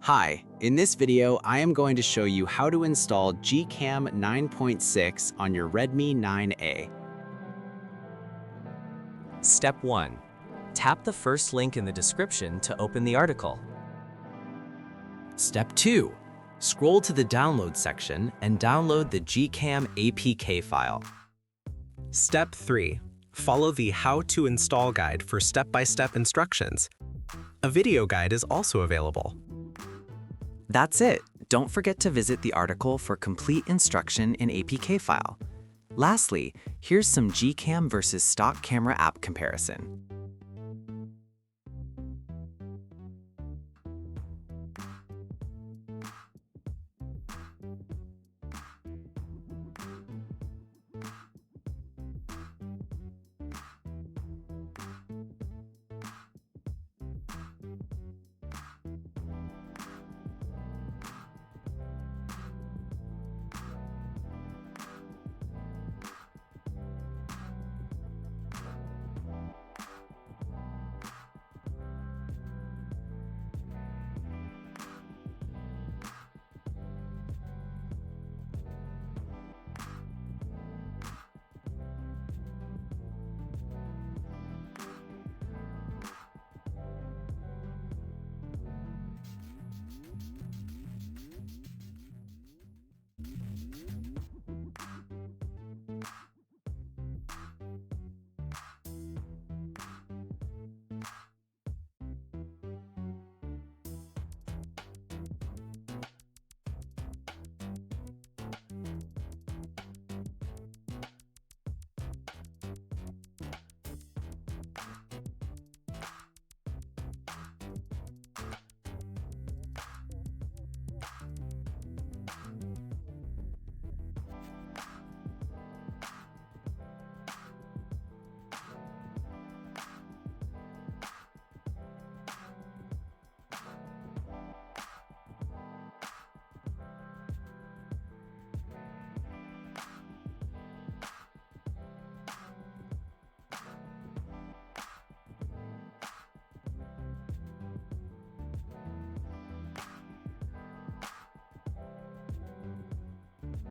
Hi, in this video, I am going to show you how to install GCam 9.6 on your Redmi 9A. Step 1. Tap the first link in the description to open the article. Step 2. Scroll to the download section and download the GCam APK file. Step 3. Follow the How to Install guide for step-by-step instructions. A video guide is also available. That's it. Don't forget to visit the article for complete instruction in APK file. Lastly, here's some GCam versus stock camera app comparison.